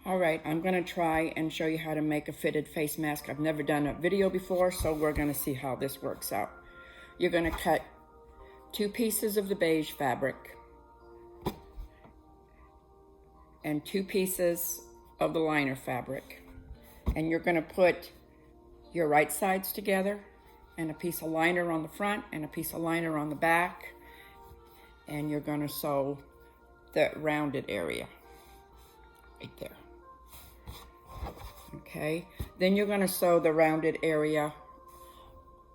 All right, I'm gonna try and show you how to make a fitted face mask. I've never done a video before, so we're gonna see how this works out. You're gonna cut 2 pieces of the beige fabric and 2 pieces of the liner fabric. And you're gonna put your right sides together and a piece of liner on the front and a piece of liner on the back. And you're gonna sew the rounded area right there. Okay, then you're gonna sew the rounded area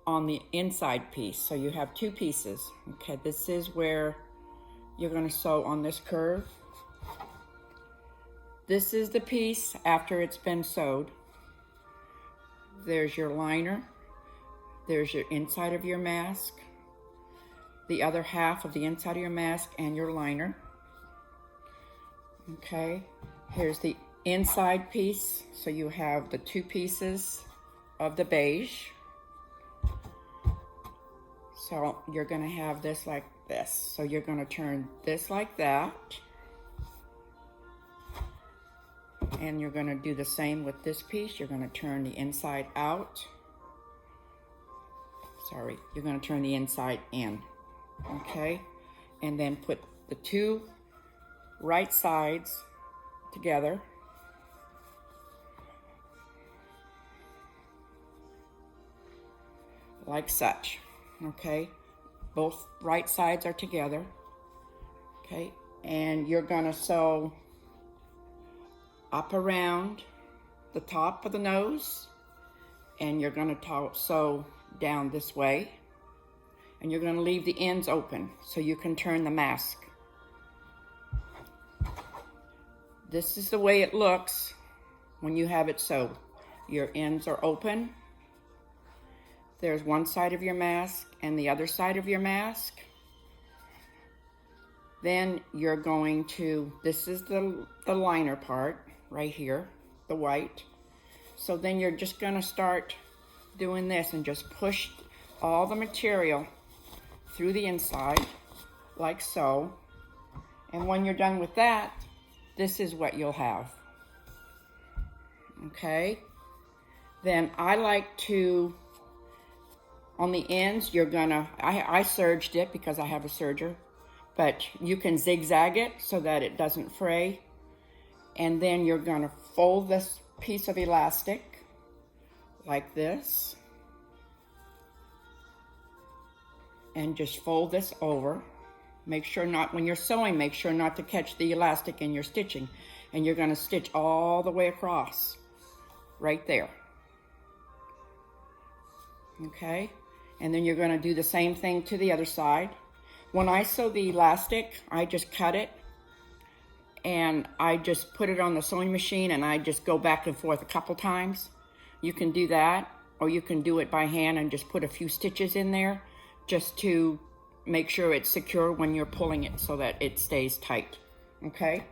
on the inside piece. So you have 2 pieces. Okay, this is where you're gonna sew on this curve. This is the piece after it's been sewed. There's your liner. There's your inside of your mask. The other half of the inside of your mask and your liner. Okay, here's the inside piece. So you have the 2 pieces of the beige. So you're gonna have this like this. So you're gonna turn this like that. And you're gonna do the same with this piece. You're gonna turn the inside out. Sorry, you're gonna turn the inside in, okay? And then put the 2 right sides together. Like such, okay? Both right sides are together, okay? And you're gonna sew up around the top of the nose, and you're gonna sew down this way, and you're gonna leave the ends open so you can turn the mask. This is the way it looks when you have it sewed. Your ends are open. There's one side of your mask and the other side of your mask. Then you're going to, this is the liner part right here, the white. So then you're just gonna start doing this and just push all the material through the inside, like so. And when you're done with that, this is what you'll have, okay? Then I like to, on the ends, you're gonna, I serged it because I have a serger, but you can zigzag it so that it doesn't fray. And then you're gonna fold this piece of elastic like this. And just fold this over. Make sure not, when you're sewing, make sure not to catch the elastic in your stitching. And you're gonna stitch all the way across, right there. Okay? And then you're gonna do the same thing to the other side. When I sew the elastic, I just cut it and I just put it on the sewing machine and I just go back and forth a couple times. You can do that, or you can do it by hand and just put a few stitches in there just to make sure it's secure when you're pulling it so that it stays tight, okay?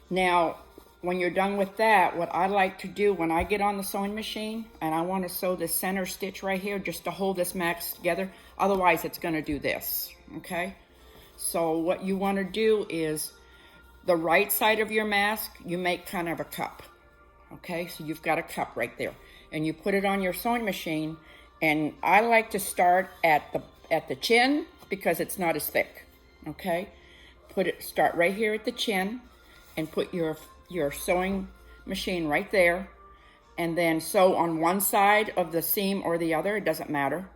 Now, when you're done with that, what I like to do when I get on the sewing machine and I want to sew the center stitch right here just to hold this mask together, otherwise it's going to do this, okay? So what you want to do is the right side of your mask, you make kind of a cup, okay? So you've got a cup right there, and you put it on your sewing machine, and I like to start at the chin because it's not as thick, okay? Start right here at the chin and put your sewing machine right there, and then sew on one side of the seam or the other, it doesn't matter.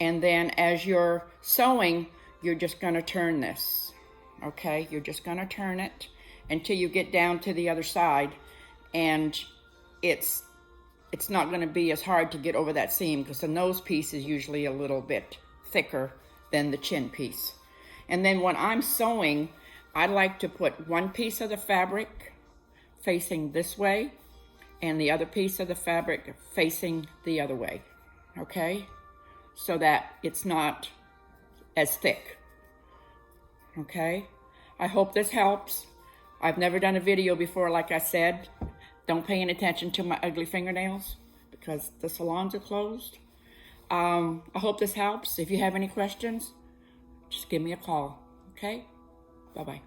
And then as you're sewing, you're just gonna turn this, okay? You're just gonna turn it until you get down to the other side, and it's not gonna be as hard to get over that seam because the nose piece is usually a little bit thicker than the chin piece. And then when I'm sewing, I like to put one piece of the fabric facing this way and the other piece of the fabric facing the other way, okay? So that it's not as thick, okay? I hope this helps. I've never done a video before, like I said. Don't pay any attention to my ugly fingernails because the salons are closed. I hope this helps. If you have any questions, just give me a call, okay? Bye-bye.